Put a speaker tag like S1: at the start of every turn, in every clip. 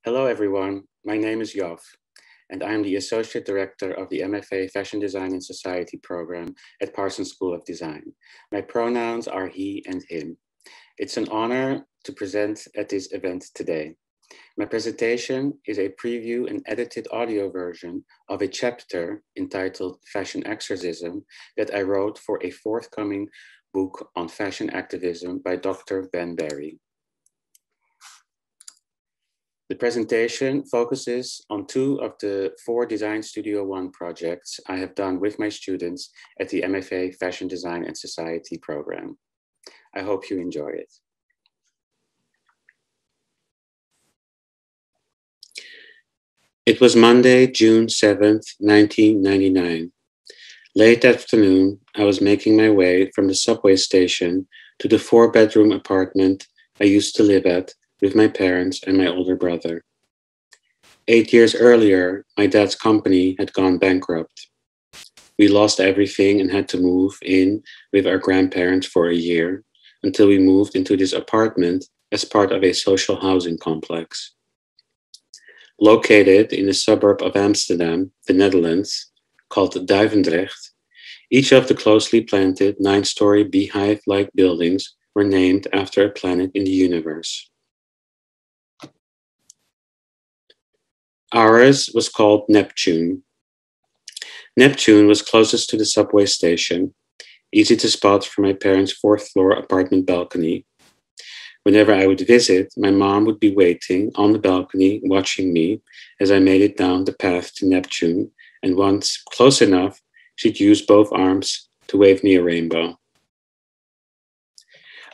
S1: Hello everyone, my name is JOFF, and I am the Associate Director of the MFA Fashion Design and Society program at Parsons School of Design. My pronouns are he and him. It's an honor to present at this event today. My presentation is a preview and edited audio version of a chapter entitled Fashion Exorcism that I wrote for a forthcoming book on fashion activism by Dr. Ben Berry. The presentation focuses on 2 of the 4 Design Studio One projects I have done with my students at the MFA Fashion Design and Society program. I hope you enjoy it. It was Monday, June 7th, 1999. Late afternoon, I was making my way from the subway station to the 4-bedroom apartment I used to live at with my parents and my older brother. 8 years earlier, my dad's company had gone bankrupt. We lost everything and had to move in with our grandparents for a year until we moved into this apartment as part of a social housing complex. Located in a suburb of Amsterdam, the Netherlands, called Duivendrecht, each of the closely planted 9-story beehive-like buildings were named after a planet in the universe. Ours was called Neptune. Neptune was closest to the subway station, easy to spot from my parents' 4th-floor apartment balcony. Whenever I would visit, my mom would be waiting on the balcony, watching me as I made it down the path to Neptune, and once close enough, she'd use both arms to wave me a rainbow.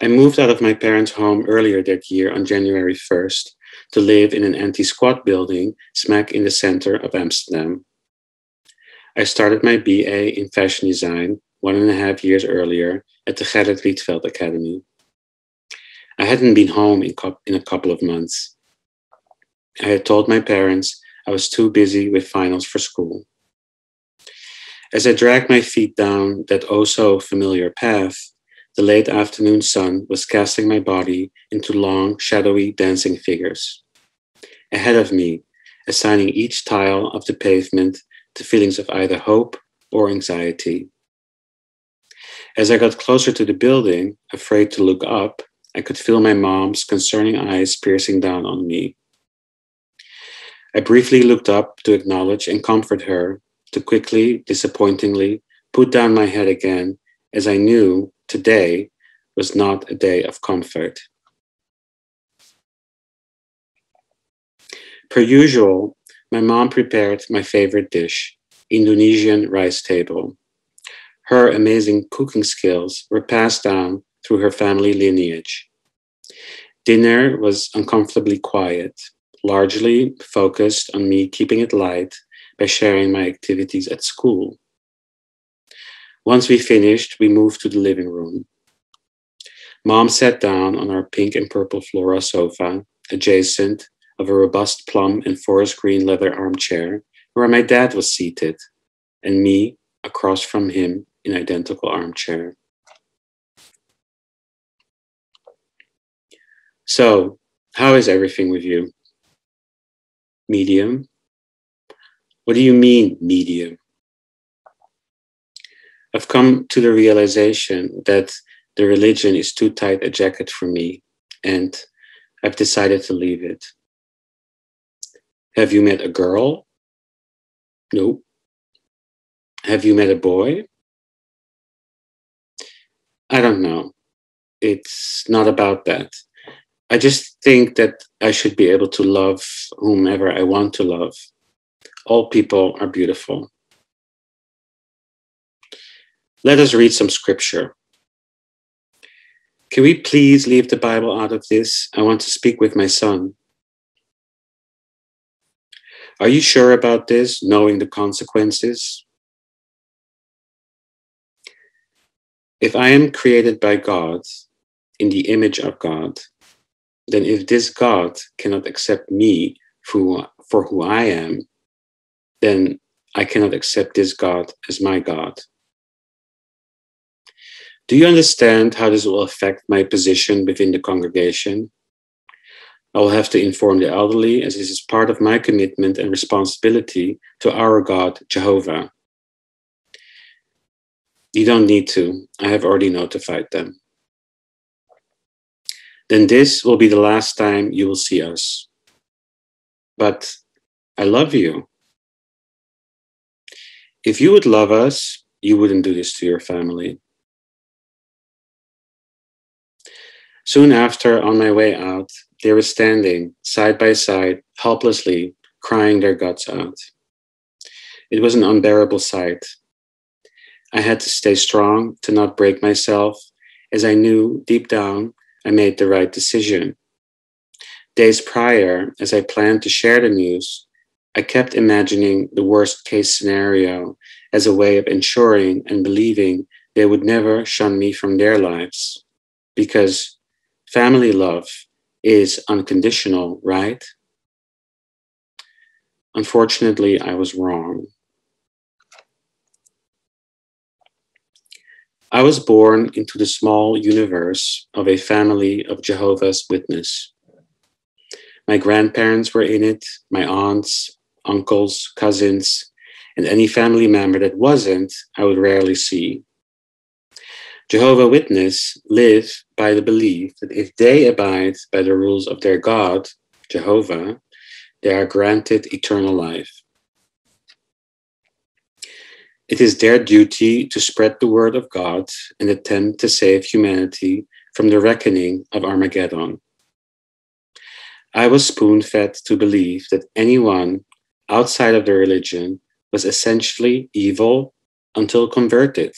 S1: I moved out of my parents' home earlier that year on January 1st to live in an anti-squat building smack in the center of Amsterdam. I started my BA in fashion design 1.5 years earlier at the Gerrit Rietveld Academy. I hadn't been home in a couple of months. I had told my parents I was too busy with finals for school. As I dragged my feet down that oh-so-familiar path, the late afternoon sun was casting my body into long, shadowy dancing figures. Ahead of me, assigning each tile of the pavement to feelings of either hope or anxiety. As I got closer to the building, afraid to look up, I could feel my mom's concerning eyes piercing down on me. I briefly looked up to acknowledge and comfort her, to quickly, disappointingly, put down my head again, as I knew today was not a day of comfort. Per usual, my mom prepared my favorite dish, Indonesian rice table. Her amazing cooking skills were passed down through her family lineage. Dinner was uncomfortably quiet, largely focused on me keeping it light by sharing my activities at school. Once we finished, we moved to the living room. Mom sat down on our pink and purple floral sofa, adjacent of a robust plum and forest green leather armchair where my dad was seated, and me across from him in identical armchair. So, how is everything with you? Medium? What do you mean, medium? I've come to the realization that the religion is too tight a jacket for me, and I've decided to leave it. Have you met a girl? Nope. Have you met a boy? I don't know. It's not about that. I just think that I should be able to love whomever I want to love. All people are beautiful. Let us read some scripture. Can we please leave the Bible out of this? I want to speak with my son. Are you sure about this, knowing the consequences? If I am created by God, in the image of God, then if this God cannot accept me for who I am, then I cannot accept this God as my God. Do you understand how this will affect my position within the congregation? I will have to inform the elderly, as this is part of my commitment and responsibility to our God, Jehovah. You don't need to. I have already notified them. Then this will be the last time you will see us. But I love you. If you would love us, you wouldn't do this to your family. Soon after, on my way out, they were standing side by side, helplessly crying their guts out. It was an unbearable sight. I had to stay strong to not break myself, as I knew deep down I made the right decision. Days prior, as I planned to share the news, I kept imagining the worst case scenario as a way of ensuring and believing they would never shun me from their lives. Because family love is unconditional, right? Unfortunately, I was wrong. I was born into the small universe of a family of Jehovah's Witnesses. My grandparents were in it, my aunts, uncles, cousins, and any family member that wasn't, I would rarely see. Jehovah's Witnesses live by the belief that if they abide by the rules of their God, Jehovah, they are granted eternal life. It is their duty to spread the word of God and attempt to save humanity from the reckoning of Armageddon. I was spoon-fed to believe that anyone outside of the religion was essentially evil until converted.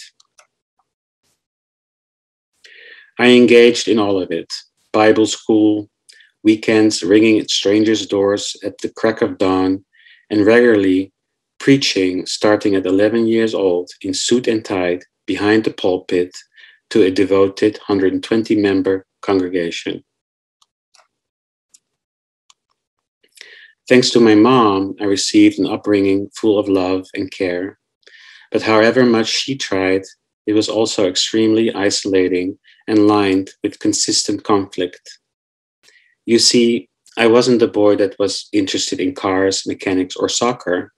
S1: I engaged in all of it: Bible school, weekends ringing at strangers' doors at the crack of dawn, and regularly preaching starting at 11 years old in suit and tie behind the pulpit to a devoted 120-member congregation. Thanks to my mom, I received an upbringing full of love and care. But however much she tried, it was also extremely isolating and lined with consistent conflict. You see, I wasn't the boy that was interested in cars, mechanics, or soccer.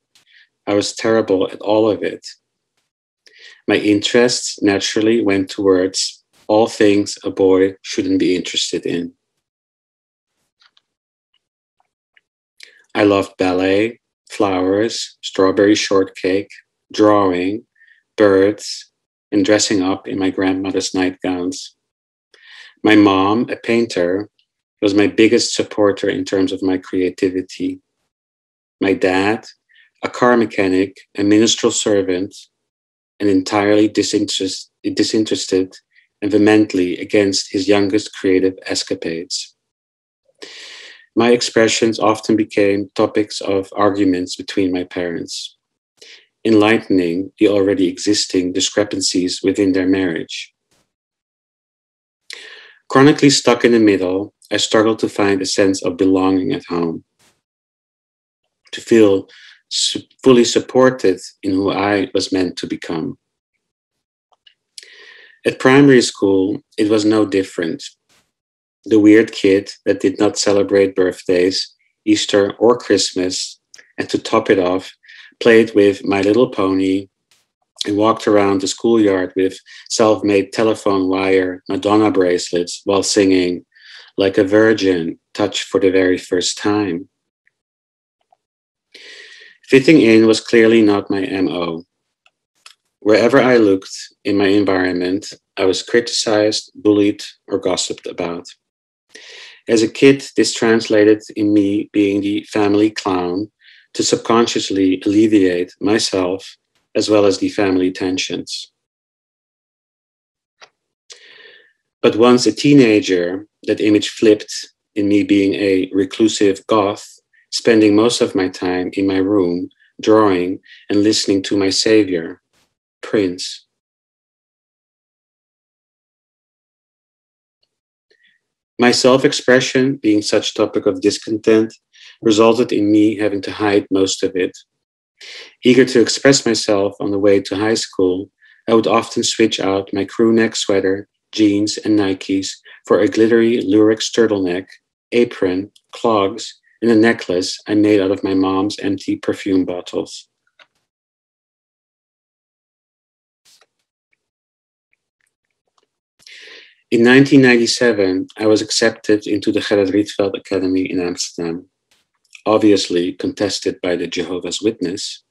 S1: I was terrible at all of it. My interests naturally went towards all things a boy shouldn't be interested in. I loved ballet, flowers, strawberry shortcake, drawing, birds, and dressing up in my grandmother's nightgowns. My mom, a painter, was my biggest supporter in terms of my creativity. My dad, a car mechanic, a minstrel servant, and entirely disinterested and vehemently against his youngest creative escapades. My expressions often became topics of arguments between my parents, enlightening the already existing discrepancies within their marriage. Chronically stuck in the middle, I struggled to find a sense of belonging at home, to feel fully supported in who I was meant to become. At primary school, it was no different. The weird kid that did not celebrate birthdays, Easter, or Christmas, and to top it off, played with My Little Pony and walked around the schoolyard with self-made telephone wire Madonna bracelets while singing Like a Virgin, touched for the very first time. Fitting in was clearly not my MO. Wherever I looked in my environment, I was criticized, bullied, or gossiped about. As a kid, this translated in me being the family clown to subconsciously alleviate myself as well as the family tensions. But once a teenager, that image flipped in me being a reclusive goth, spending most of my time in my room, drawing and listening to my savior, Prince. My self-expression, being such topic of discontent, resulted in me having to hide most of it. Eager to express myself on the way to high school, I would often switch out my crew neck sweater, jeans, and Nikes for a glittery lurex turtleneck apron, clogs, and a necklace I made out of my mom's empty perfume bottles. In 1997, I was accepted into the Gerrit Rietveld Academy in Amsterdam, obviously contested by the Jehovah's Witness,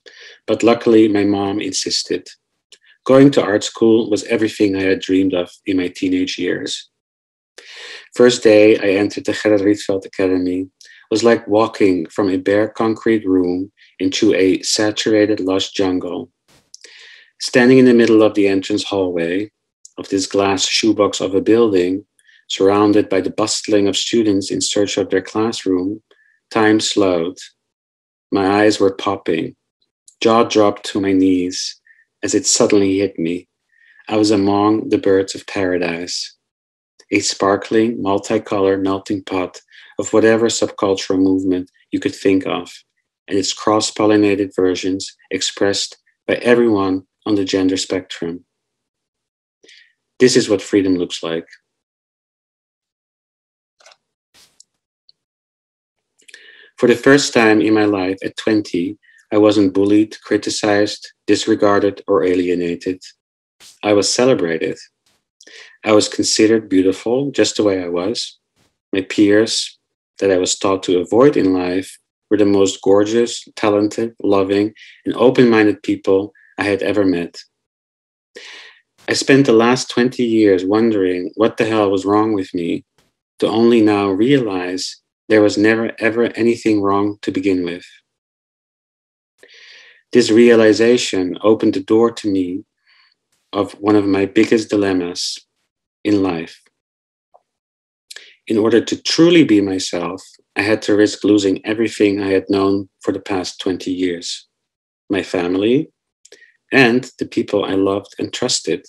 S1: but luckily my mom insisted. Going to art school was everything I had dreamed of in my teenage years. First day I entered the Gerrit Rietveld Academy was like walking from a bare concrete room into a saturated lush jungle. Standing in the middle of the entrance hallway of this glass shoebox of a building, surrounded by the bustling of students in search of their classroom, time slowed. My eyes were popping. Jaw dropped to my knees as it suddenly hit me. I was among the birds of paradise, a sparkling, multicolored melting pot of whatever subcultural movement you could think of, and its cross-pollinated versions expressed by everyone on the gender spectrum. This is what freedom looks like. For the first time in my life at 20, I wasn't bullied, criticized, disregarded, or alienated. I was celebrated. I was considered beautiful just the way I was. My peers that I was taught to avoid in life were the most gorgeous, talented, loving, and open-minded people I had ever met. I spent the last 20 years wondering what the hell was wrong with me, to only now realize there was never ever anything wrong to begin with. This realization opened the door to me of one of my biggest dilemmas in life. In order to truly be myself, I had to risk losing everything I had known for the past 20 years. My family and the people I loved and trusted.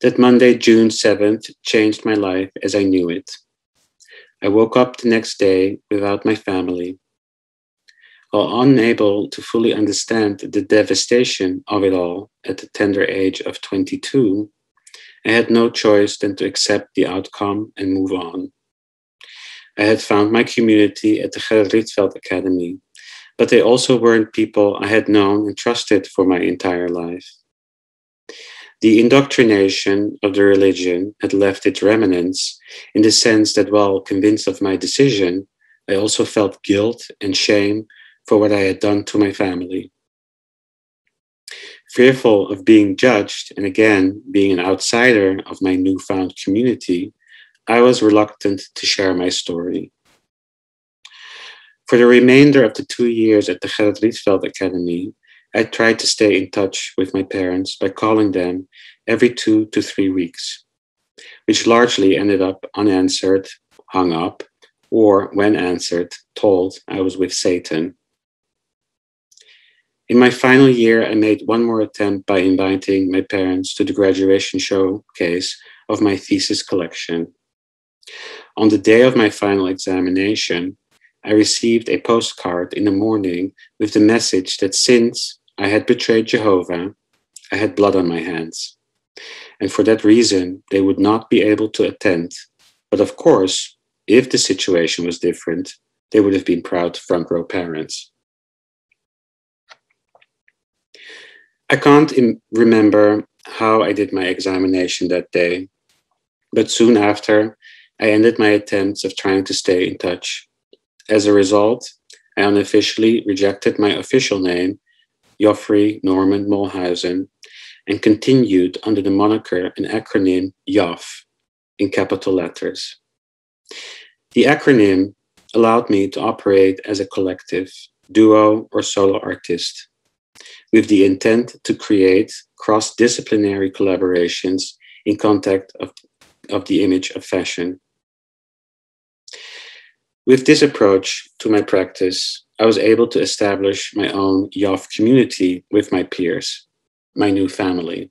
S1: That Monday, June 7th, changed my life as I knew it. I woke up the next day without my family. While unable to fully understand the devastation of it all at the tender age of 22, I had no choice than to accept the outcome and move on. I had found my community at the Gerrit Rietveld Academy, but they also weren't people I had known and trusted for my entire life. The indoctrination of the religion had left its remnants in the sense that while convinced of my decision, I also felt guilt and shame for what I had done to my family. Fearful of being judged and again being an outsider of my newfound community, I was reluctant to share my story. For the remainder of the 2 years at the Gerrit Rietveld Academy, I tried to stay in touch with my parents by calling them every 2 to 3 weeks, which largely ended up unanswered, hung up, or when answered, told I was with Satan. In my final year, I made one more attempt by inviting my parents to the graduation showcase of my thesis collection. On the day of my final examination, I received a postcard in the morning with the message that since I had betrayed Jehovah, I had blood on my hands. And for that reason, they would not be able to attend. But of course, if the situation was different, they would have been proud front row parents. I can't remember how I did my examination that day, but soon after, I ended my attempts of trying to stay in touch. As a result, I unofficially rejected my official name, Joffrey Norman Molhuizen, and continued under the moniker and acronym JOFF in capital letters. The acronym allowed me to operate as a collective, duo, or solo artist, with the intent to create cross-disciplinary collaborations in contact of the image of fashion. With this approach to my practice, I was able to establish my own JOFF community with my peers, my new family.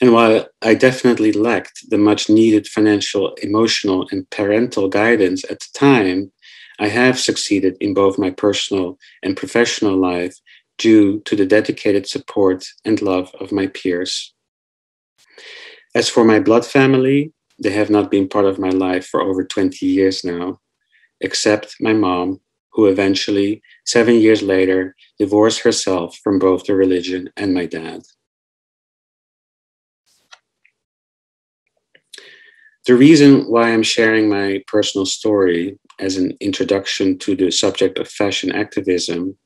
S1: And while I definitely lacked the much needed financial, emotional, and parental guidance at the time, I have succeeded in both my personal and professional life due to the dedicated support and love of my peers. As for my blood family, they have not been part of my life for over 20 years now, except my mom, who eventually, 7 years later, divorced herself from both the religion and my dad. The reason why I'm sharing my personal story as an introduction to the subject of fashion activism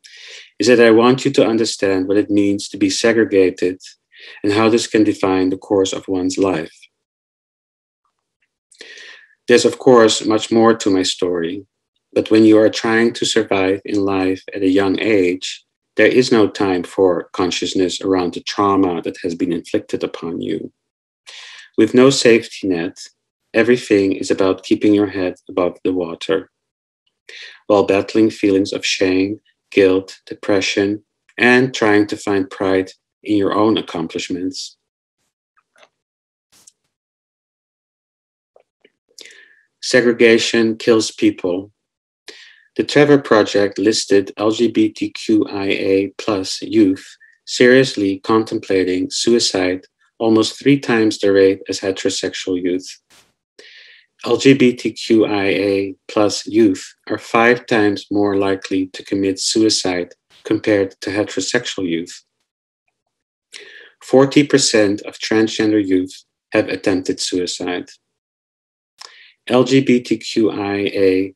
S1: is that I want you to understand what it means to be segregated and how this can define the course of one's life. There's, of course, much more to my story, but when you are trying to survive in life at a young age, there is no time for consciousness around the trauma that has been inflicted upon you. With no safety net, everything is about keeping your head above the water, while battling feelings of shame, guilt, depression, and trying to find pride in your own accomplishments. Segregation kills people. The Trevor Project listed LGBTQIA+ youth seriously contemplating suicide almost 3 times the rate as heterosexual youth. LGBTQIA+ youth are 5 times more likely to commit suicide compared to heterosexual youth. 40% of transgender youth have attempted suicide. LGBTQIA+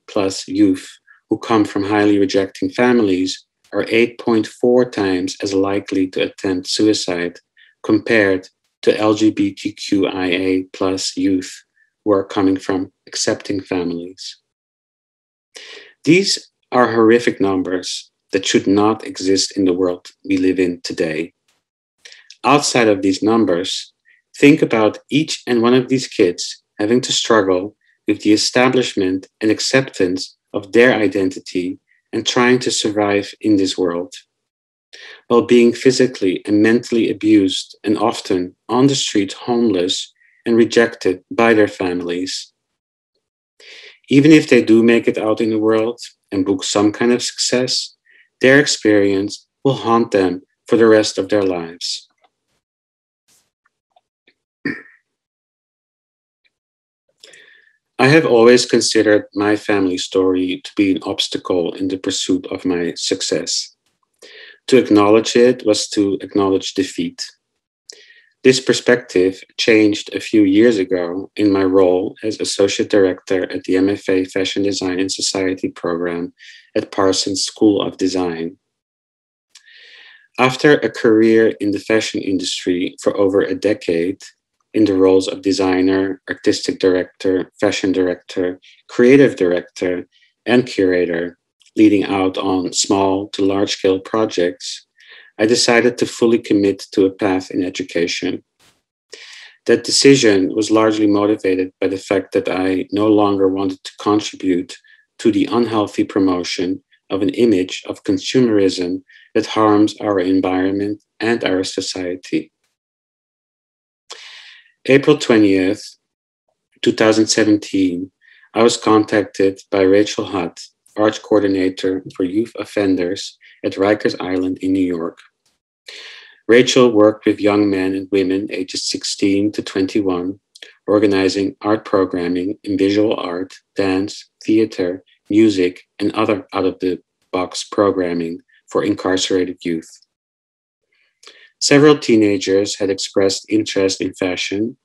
S1: youth who come from highly rejecting families are 8.4 times as likely to attempt suicide compared to LGBTQIA+ youth who are coming from accepting families. These are horrific numbers that should not exist in the world we live in today. Outside of these numbers, think about each and one of these kids having to struggle with the establishment and acceptance of their identity and trying to survive in this world, while being physically and mentally abused and often on the street homeless and rejected by their families. Even if they do make it out in the world and book some kind of success, their experience will haunt them for the rest of their lives. I have always considered my family story to be an obstacle in the pursuit of my success. To acknowledge it was to acknowledge defeat. This perspective changed a few years ago in my role as Associate Director at the MFA Fashion Design and Society program at Parsons School of Design. After a career in the fashion industry for over a decade, in the roles of designer, artistic director, fashion director, creative director, and curator, leading out on small to large-scale projects, I decided to fully commit to a path in education. That decision was largely motivated by the fact that I no longer wanted to contribute to the unhealthy promotion of an image of consumerism that harms our environment and our society. April 20th, 2017, I was contacted by Rachel Hutt, Arts Coordinator for Youth Offenders at Rikers Island in New York. Rachel worked with young men and women ages 16 to 21, organizing art programming in visual art, dance, theater, music, and other out-of-the-box programming for incarcerated youth. Several teenagers had expressed interest in fashion,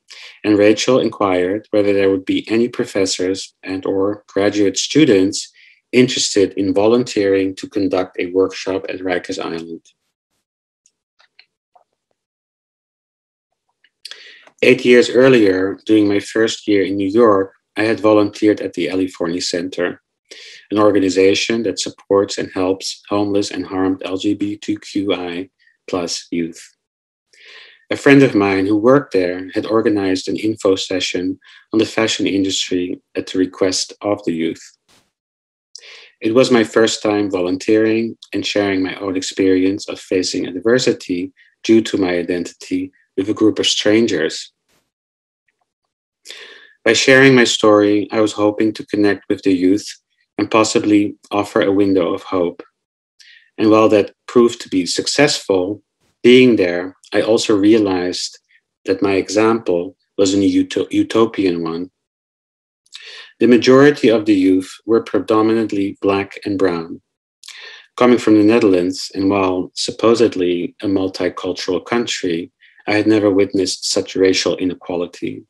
S1: and Rachel inquired whether there would be any professors and/or graduate students interested in volunteering to conduct a workshop at Rikers Island. 8 years earlier, during my first year in New York, I had volunteered at the California Center, an organization that supports and helps homeless and harmed LGBTQI+ youth. A friend of mine who worked there had organized an info session on the fashion industry at the request of the youth. It was my first time volunteering and sharing my own experience of facing adversity due to my identity with a group of strangers. By sharing my story, I was hoping to connect with the youth and possibly offer a window of hope. And while that proved to be successful, being there, I also realized that my example was a utopian one. The majority of the youth were predominantly black and brown. Coming from the Netherlands, and while supposedly a multicultural country, I had never witnessed such racial inequality.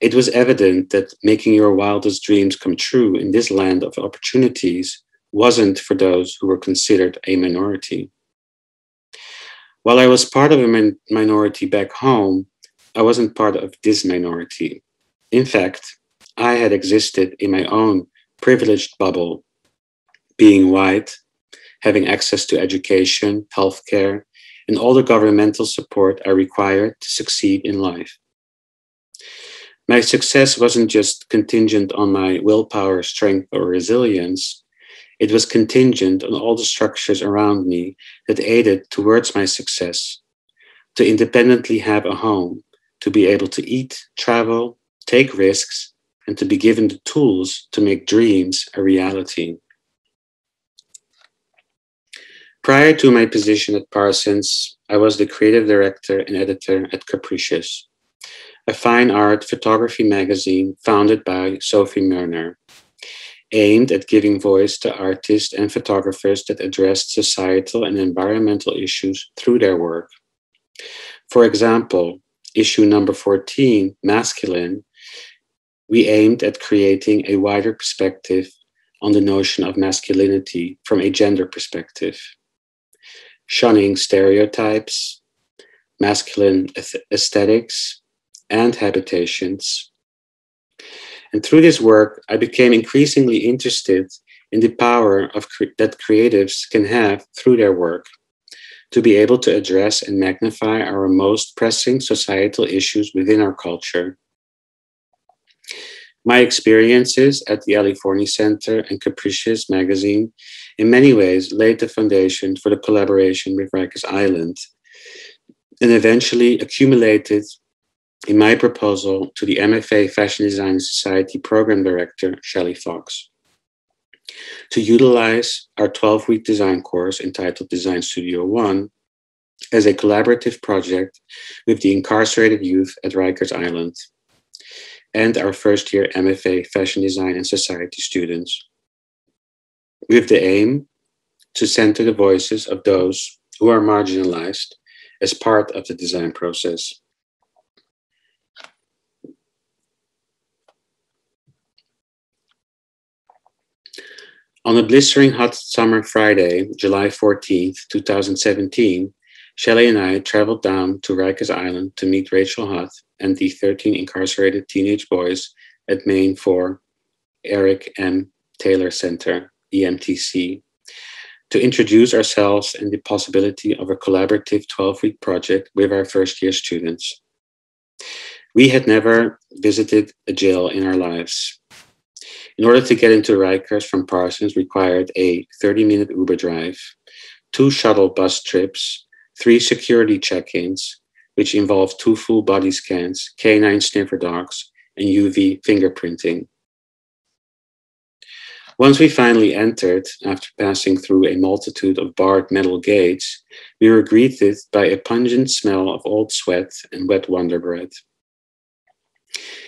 S1: It was evident that making your wildest dreams come true in this land of opportunities wasn't for those who were considered a minority. While I was part of a minority back home, I wasn't part of this minority. In fact, I had existed in my own privileged bubble, being white, having access to education, healthcare, and all the governmental support I required to succeed in life. My success wasn't just contingent on my willpower, strength, or resilience. It was contingent on all the structures around me that aided towards my success, to independently have a home, to be able to eat, travel, take risks, and to be given the tools to make dreams a reality. Prior to my position at Parsons, I was the creative director and editor at Capricious, a fine art photography magazine founded by Sophie Murner, aimed at giving voice to artists and photographers that addressed societal and environmental issues through their work. For example, issue number 14, Masculine, we aimed at creating a wider perspective on the notion of masculinity from a gender perspective, shunning stereotypes, masculine aesthetics, and habitations. And through this work, I became increasingly interested in the power that creatives can have through their work to be able to address and magnify our most pressing societal issues within our culture. My experiences at the Ali Forney Center and Capricious magazine in many ways laid the foundation for the collaboration with Rikers Island and eventually accumulated in my proposal to the MFA Fashion Design Society program director, Shelley Fox, to utilize our 12-week design course entitled Design Studio 1 as a collaborative project with the incarcerated youth at Rikers Island and our first-year MFA Fashion Design and Society students, with the aim to center the voices of those who are marginalized as part of the design process. On a blistering hot summer Friday, July 14th, 2017, Shelley and I traveled down to Rikers Island to meet Rachel Hutt and the 13 incarcerated teenage boys at Maine 4 Eric M. Taylor Center, EMTC, to introduce ourselves and the possibility of a collaborative 12-week project with our first-year students. We had never visited a jail in our lives. In order to get into Rikers from Parsons required a 30-minute Uber drive, 2 shuttle bus trips, 3 security check-ins, which involved 2 full body scans, canine sniffer dogs, and UV fingerprinting. Once we finally entered, after passing through a multitude of barred metal gates, we were greeted by a pungent smell of old sweat and wet Wonder Bread.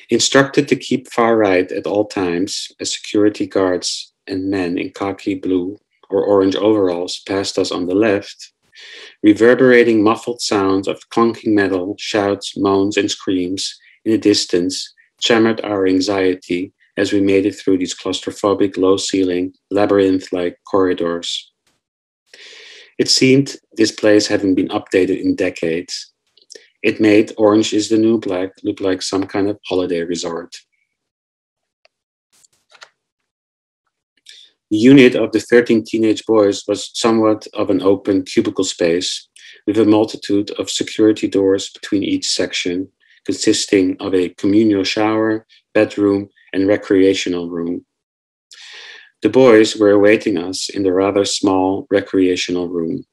S1: Instructed to keep far right at all times, as security guards and men in khaki blue or orange overalls passed us on the left, reverberating muffled sounds of clunking metal, shouts, moans, and screams in the distance trembled our anxiety as we made it through these claustrophobic, low-ceiling, labyrinth-like corridors. It seemed this place hadn't been updated in decades. It made Orange is the New Black look like some kind of holiday resort. The unit of the 13 teenage boys was somewhat of an open cubicle space with a multitude of security doors between each section, consisting of a communal shower, bedroom, and recreational room. The boys were awaiting us in the rather small recreational room,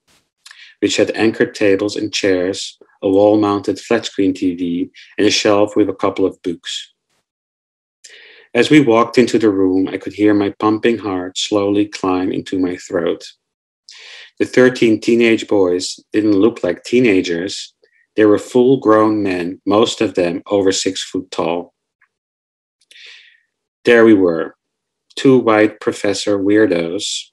S1: which had anchored tables and chairs, a wall-mounted flat-screen TV, and a shelf with a couple of books. As we walked into the room, I could hear my pumping heart slowly climb into my throat. The 13 teenage boys didn't look like teenagers. They were full-grown men, most of them over 6 foot tall. There we were, two white professor weirdos,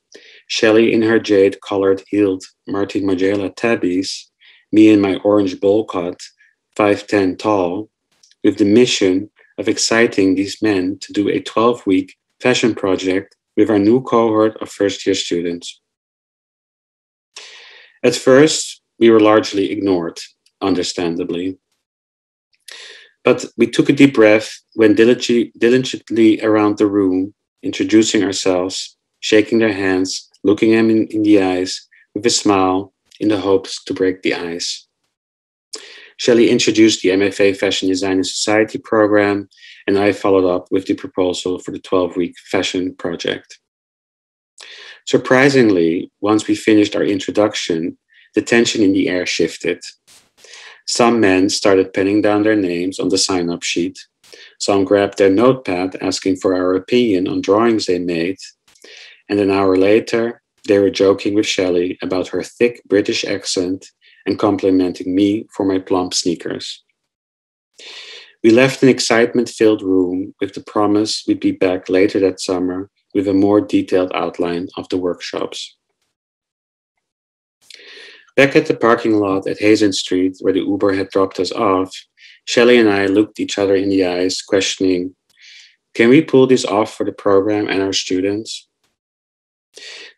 S1: Shelley in her jade-colored heeled Martin Margiela tabbies, me in my orange bowl cut, 5'10" tall, with the mission of exciting these men to do a 12-week fashion project with our new cohort of first-year students. At first, we were largely ignored, understandably. But we took a deep breath, went diligently around the room, introducing ourselves, shaking their hands, looking them in the eyes with a smile in the hopes to break the ice. Shelley introduced the MFA Fashion Design and Society program, and I followed up with the proposal for the 12-week fashion project. Surprisingly, once we finished our introduction, the tension in the air shifted. Some men started penning down their names on the sign-up sheet. Some grabbed their notepad asking for our opinion on drawings they made. And an hour later, they were joking with Shelley about her thick British accent and complimenting me for my plump sneakers. We left an excitement-filled room with the promise we'd be back later that summer with a more detailed outline of the workshops. Back at the parking lot at Hazen Street, where the Uber had dropped us off, Shelley and I looked each other in the eyes, questioning, can we pull this off for the program and our students?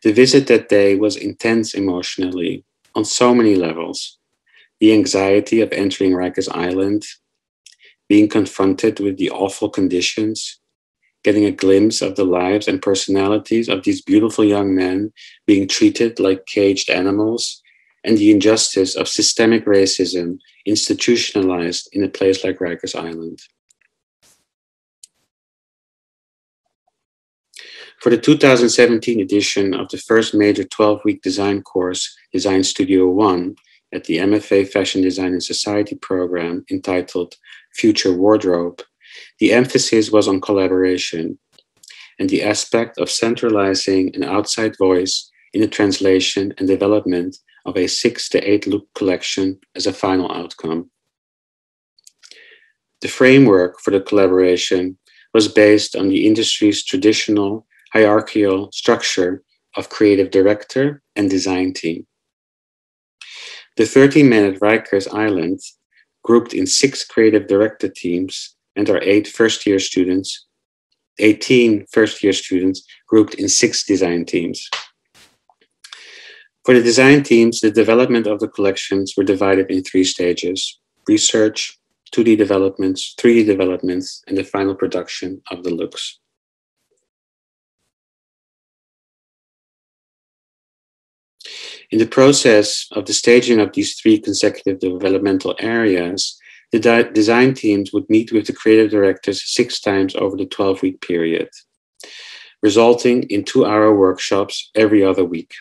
S1: The visit that day was intense emotionally, on so many levels. The anxiety of entering Rikers Island, being confronted with the awful conditions, getting a glimpse of the lives and personalities of these beautiful young men being treated like caged animals, and the injustice of systemic racism institutionalized in a place like Rikers Island. For the 2017 edition of the first major 12-week design course, Design Studio 1, at the MFA Fashion Design and Society program entitled Future Wardrobe, the emphasis was on collaboration and the aspect of centralizing an outside voice in the translation and development of a 6 to 8 look collection as a final outcome. The framework for the collaboration was based on the industry's traditional hierarchical structure of creative director and design team. The 13 men at Rikers Island, grouped in 6 creative director teams, and our 18 first-year students grouped in 6 design teams. For the design teams, the development of the collections were divided in 3 stages: research, 2D developments, 3D developments, and the final production of the looks. In the process of the staging of these 3 consecutive developmental areas, the design teams would meet with the creative directors 6 times over the 12-week period, resulting in 2-hour workshops every other week.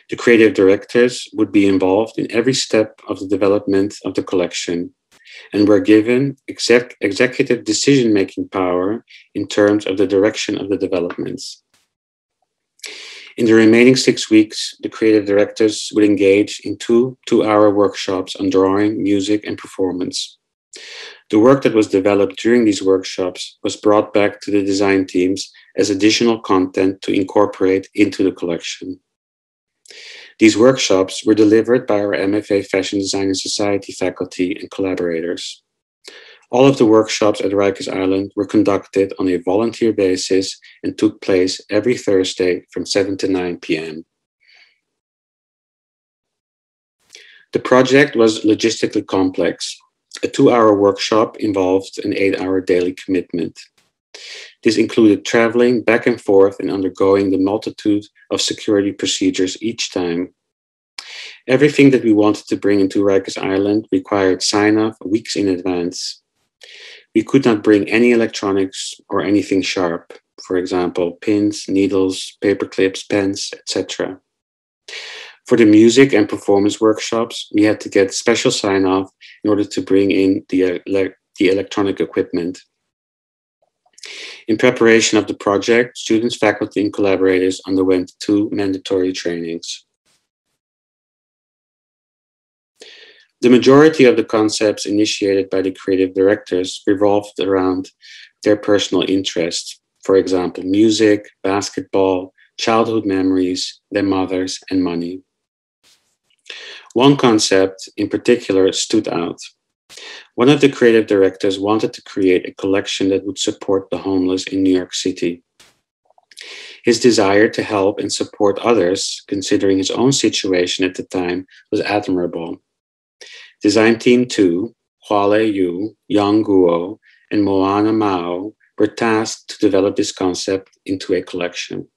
S1: The creative directors would be involved in every step of the development of the collection and were given executive decision-making power in terms of the direction of the developments. In the remaining 6 weeks, the creative directors would engage in 2 2-hour workshops on drawing, music, and performance. The work that was developed during these workshops was brought back to the design teams as additional content to incorporate into the collection. These workshops were delivered by our MFA Fashion Design and Society faculty and collaborators. All of the workshops at Rikers Island were conducted on a volunteer basis and took place every Thursday from 7 to 9 p.m. The project was logistically complex. A 2-hour workshop involved an 8-hour daily commitment. This included traveling back and forth and undergoing the multitude of security procedures each time. Everything that we wanted to bring into Rikers Island required sign-off weeks in advance. We could not bring any electronics or anything sharp, for example, pins, needles, paper clips, pens, etc. For the music and performance workshops, we had to get special sign-off in order to bring in the electronic equipment. In preparation of the project, students, faculty, and collaborators underwent 2 mandatory trainings. The majority of the concepts initiated by the creative directors revolved around their personal interests, for example, music, basketball, childhood memories, their mothers, and money. One concept in particular stood out. One of the creative directors wanted to create a collection that would support the homeless in New York City. His desire to help and support others, considering his own situation at the time, was admirable. Design Team 2, Huale Yu, Yang Guo, and Moana Mao were tasked to develop this concept into a collection.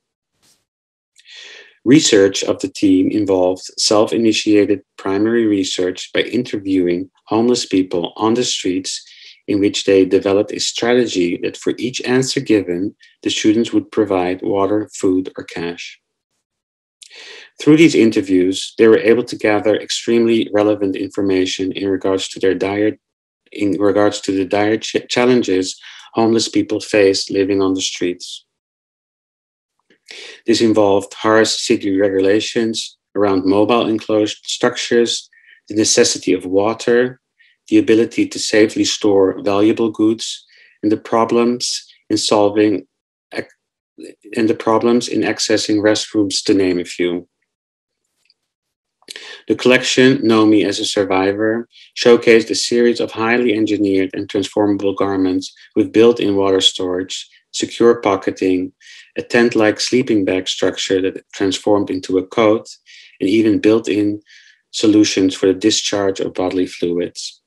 S1: Research of the team involved self-initiated primary research by interviewing homeless people on the streets, in which they developed a strategy that for each answer given, the students would provide water, food, or cash. Through these interviews, they were able to gather extremely relevant information in regards to the dire challenges homeless people face living on the streets. This involved harsh city regulations around mobile enclosed structures, the necessity of water, the ability to safely store valuable goods, and the problems in accessing restrooms, to name a few. The collection, Know Me as a Survivor, showcased a series of highly engineered and transformable garments with built-in water storage, secure pocketing, a tent-like sleeping bag structure that transformed into a coat, and even built-in solutions for the discharge of bodily fluids.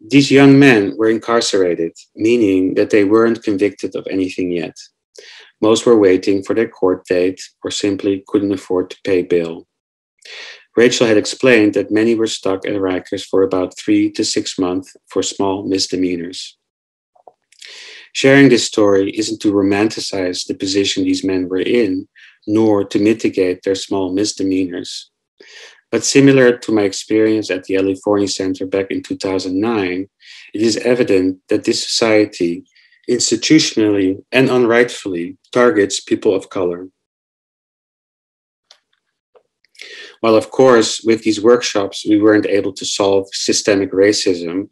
S1: These young men were incarcerated, meaning that they weren't convicted of anything yet. Most were waiting for their court date or simply couldn't afford to pay bail. Rachel had explained that many were stuck at Rikers for about 3 to 6 months for small misdemeanors. Sharing this story isn't to romanticize the position these men were in, nor to mitigate their small misdemeanors. But similar to my experience at the California Center back in 2009, it is evident that this society institutionally and unrightfully targets people of color. While of course, with these workshops, we weren't able to solve systemic racism,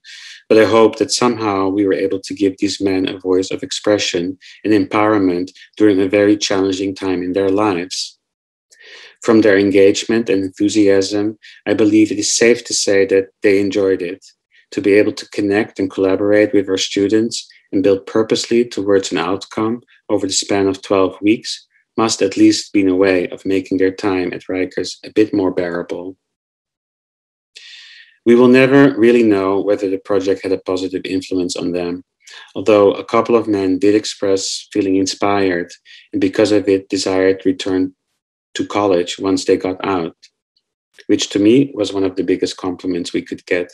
S1: but I hope that somehow we were able to give these men a voice of expression and empowerment during a very challenging time in their lives. From their engagement and enthusiasm, I believe it is safe to say that they enjoyed it. To be able to connect and collaborate with our students and build purposely towards an outcome over the span of 12 weeks must at least be a way of making their time at Rikers a bit more bearable. We will never really know whether the project had a positive influence on them, although a couple of men did express feeling inspired and because of it desired to return to college once they got out, which to me was one of the biggest compliments we could get.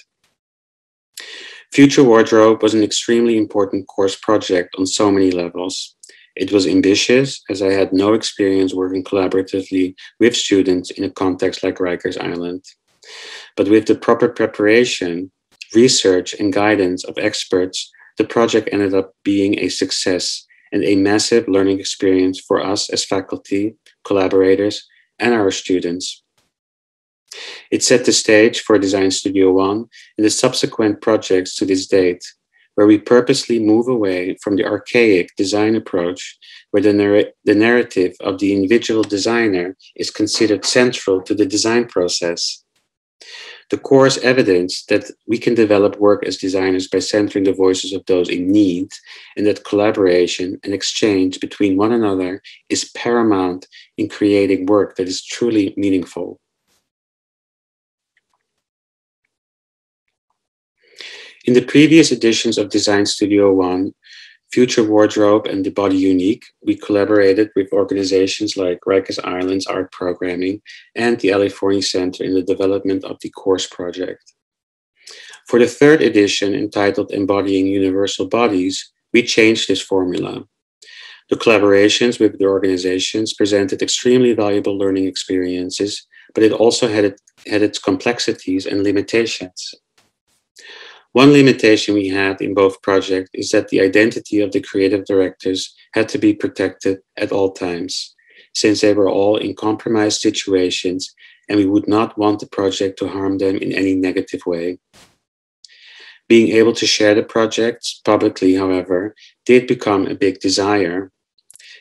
S1: Future Wardrobe was an extremely important course project on so many levels. It was ambitious, as I had no experience working collaboratively with students in a context like Rikers Island. But with the proper preparation, research, and guidance of experts, the project ended up being a success and a massive learning experience for us as faculty, collaborators, and our students. It set the stage for Design Studio One and the subsequent projects to this date, where we purposely move away from the archaic design approach, where the narrative of the individual designer is considered central to the design process. The course evidenced that we can develop work as designers by centering the voices of those in need, and that collaboration and exchange between one another is paramount in creating work that is truly meaningful. In the previous editions of Design Studio One, Future Wardrobe, and The Body Unique, we collaborated with organizations like Rikers Island's Art Programming and the California Center in the development of the course project. For the third edition, entitled Embodying Universal Bodies, we changed this formula. The collaborations with the organizations presented extremely valuable learning experiences, but it also had its complexities and limitations. One limitation we had in both projects is that the identity of the creative directors had to be protected at all times. since they were all in compromised situations and we would not want the project to harm them in any negative way. Being able to share the projects publicly, however, did become a big desire,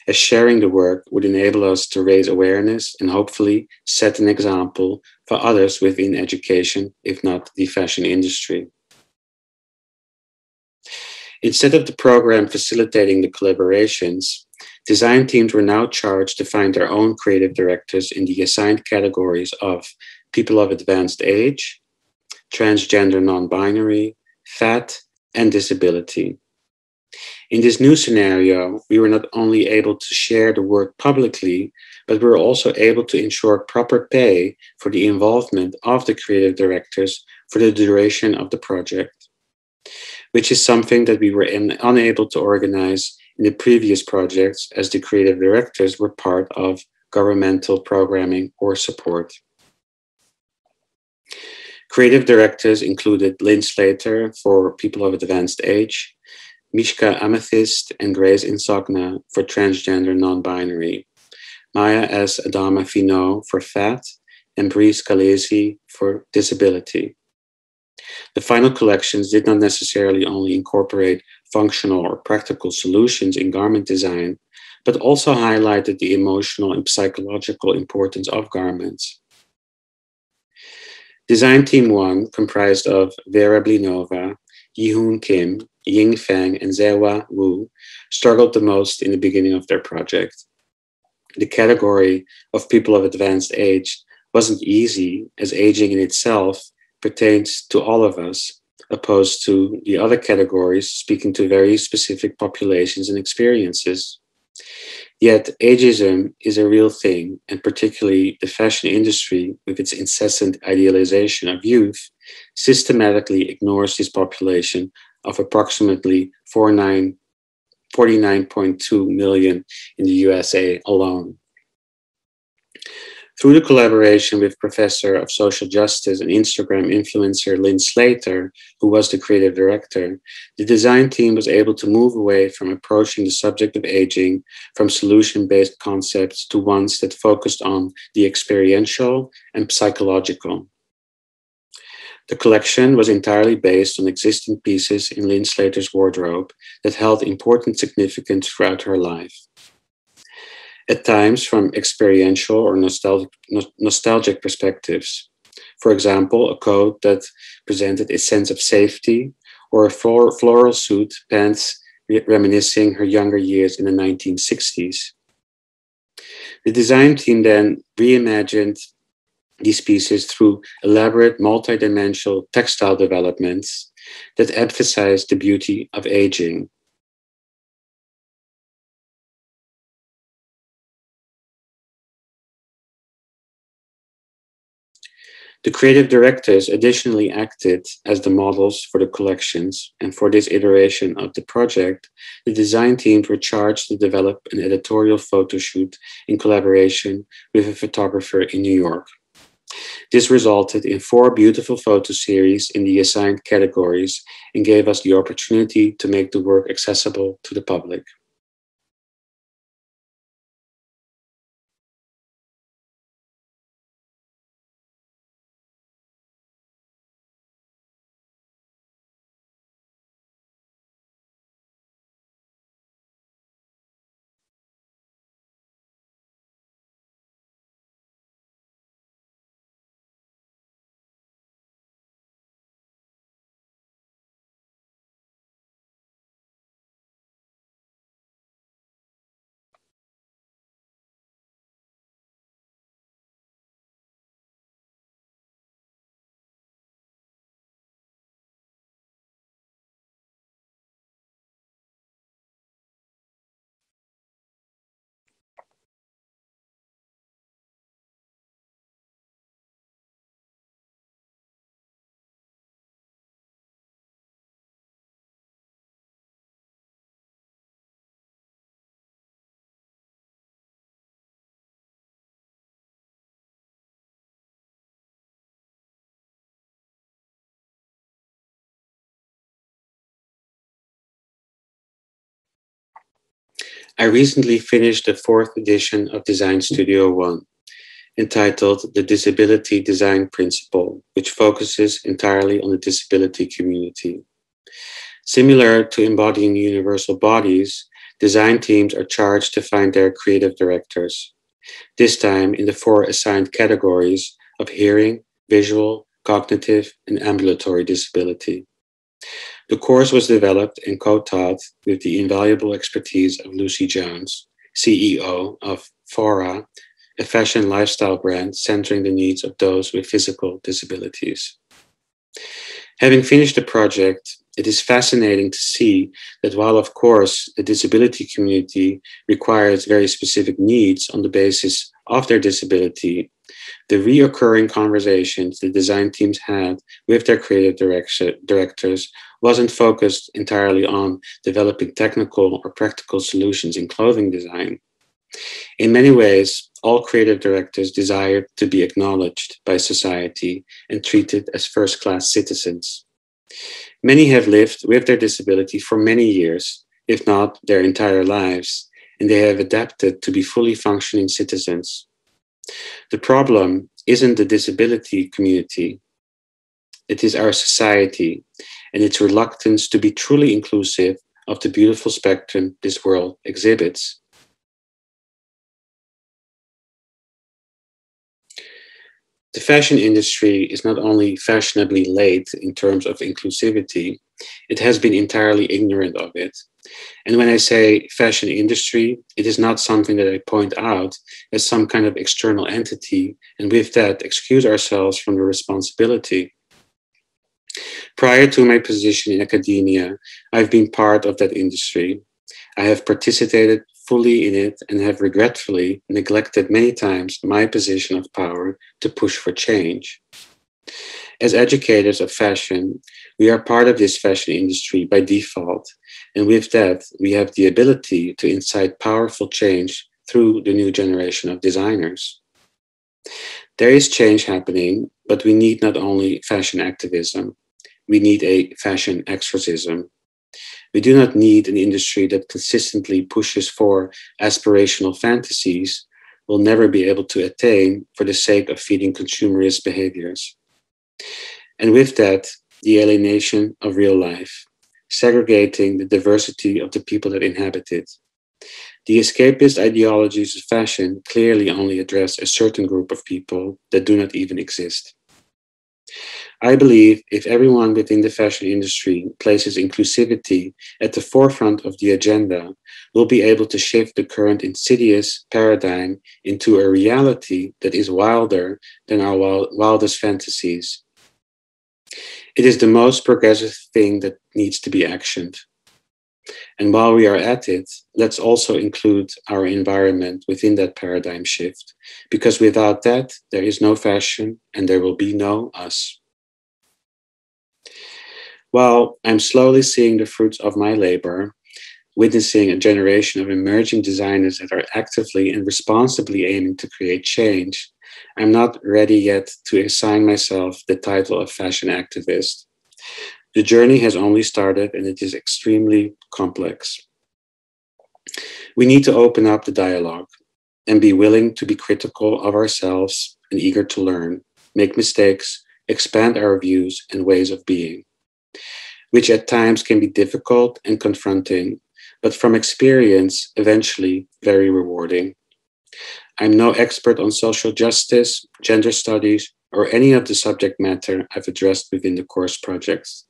S1: as sharing the work would enable us to raise awareness and hopefully set an example for others within education, if not the fashion industry. Instead of the program facilitating the collaborations, design teams were now charged to find their own creative directors in the assigned categories of people of advanced age, transgender non-binary, fat, and disability. In this new scenario, we were not only able to share the work publicly, but we were also able to ensure proper pay for the involvement of the creative directors for the duration of the project, which is something that we were unable to organize in the previous projects as the creative directors were part of governmental programming or support. Creative directors included Lynn Slater for people of advanced age, Mishka Amethyst and Grace Insogna for transgender non-binary, Maya S. Adama Finot for fat, and Bree Scalesi for disability. The final collections did not necessarily only incorporate functional or practical solutions in garment design, but also highlighted the emotional and psychological importance of garments. Design Team 1, comprised of Vera Blinova, Yi-Hoon Kim, Ying Feng, and Zewa Wu, struggled the most in the beginning of their project. The category of people of advanced age wasn't easy, as aging in itself pertains to all of us, opposed to the other categories speaking to very specific populations and experiences. Yet ageism is a real thing, and particularly the fashion industry, with its incessant idealization of youth, systematically ignores this population of approximately 49.2 million in the USA alone. Through the collaboration with Professor of Social Justice and Instagram influencer Lynn Slater, who was the creative director, the design team was able to move away from approaching the subject of aging from solution-based concepts to ones that focused on the experiential and psychological. The collection was entirely based on existing pieces in Lynn Slater's wardrobe that held important significance throughout her life. At times from experiential or nostalgic perspectives. For example, a coat that presented a sense of safety, or a floral suit, pants reminiscing her younger years in the 1960s. The design team then reimagined these pieces through elaborate multidimensional textile developments that emphasize the beauty of aging. The creative directors additionally acted as the models for the collections, and for this iteration of the project, the design teams were charged to develop an editorial photo shoot in collaboration with a photographer in New York. This resulted in 4 beautiful photo series in the assigned categories and gave us the opportunity to make the work accessible to the public. I recently finished the 4th edition of Design Studio One, entitled The Disability Design Principle, which focuses entirely on the disability community. Similar to embodying universal bodies, design teams are charged to find their creative directors, this time in the 4 assigned categories of hearing, visual, cognitive, and ambulatory disability. The course was developed and co-taught with the invaluable expertise of Lucy Jones, CEO of Fora, a fashion lifestyle brand centering the needs of those with physical disabilities. Having finished the project, it is fascinating to see that while, of course, the disability community requires very specific needs on the basis of their disability, the reoccurring conversations the design teams had with their creative directors wasn't focused entirely on developing technical or practical solutions in clothing design. In many ways, all creative directors desired to be acknowledged by society and treated as first-class citizens. Many have lived with their disability for many years, if not their entire lives, and they have adapted to be fully functioning citizens. The problem isn't the disability community. It is our society and its reluctance to be truly inclusive of the beautiful spectrum this world exhibits. The fashion industry is not only fashionably late in terms of inclusivity, it has been entirely ignorant of it. And when I say fashion industry, it is not something that I point out as some kind of external entity, and with that excuse ourselves from the responsibility. Prior to my position in academia, I've been part of that industry. I have participated fully in it and have regretfully neglected many times my position of power to push for change. As educators of fashion, we are part of this fashion industry by default, and with that, we have the ability to incite powerful change through the new generation of designers. There is change happening, but we need not only fashion activism, we need a fashion exorcism. We do not need an industry that consistently pushes for aspirational fantasies we'll never be able to attain for the sake of feeding consumerist behaviors. And with that, the alienation of real life, segregating the diversity of the people that inhabit it. The escapist ideologies of fashion clearly only address a certain group of people that do not even exist. I believe if everyone within the fashion industry places inclusivity at the forefront of the agenda, we'll be able to shift the current insidious paradigm into a reality that is wilder than our wildest fantasies. It is the most progressive thing that needs to be actioned. And while we are at it, let's also include our environment within that paradigm shift, because without that, there is no fashion and there will be no us. While I'm slowly seeing the fruits of my labor, witnessing a generation of emerging designers that are actively and responsibly aiming to create change, I'm not ready yet to assign myself the title of fashion activist. The journey has only started and it is extremely complex. We need to open up the dialogue and be willing to be critical of ourselves and eager to learn, make mistakes, expand our views and ways of being, which at times can be difficult and confronting, but from experience, eventually very rewarding. I'm no expert on social justice, gender studies, or any of the subject matter I've addressed within the course projects.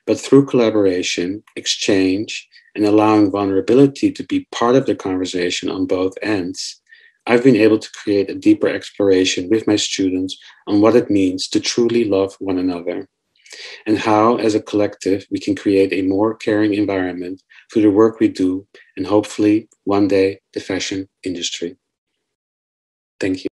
S1: But through collaboration, exchange, and allowing vulnerability to be part of the conversation on both ends, I've been able to create a deeper exploration with my students on what it means to truly love one another, and how, as a collective, we can create a more caring environment through the work we do, and hopefully, one day, the fashion industry. Thank you.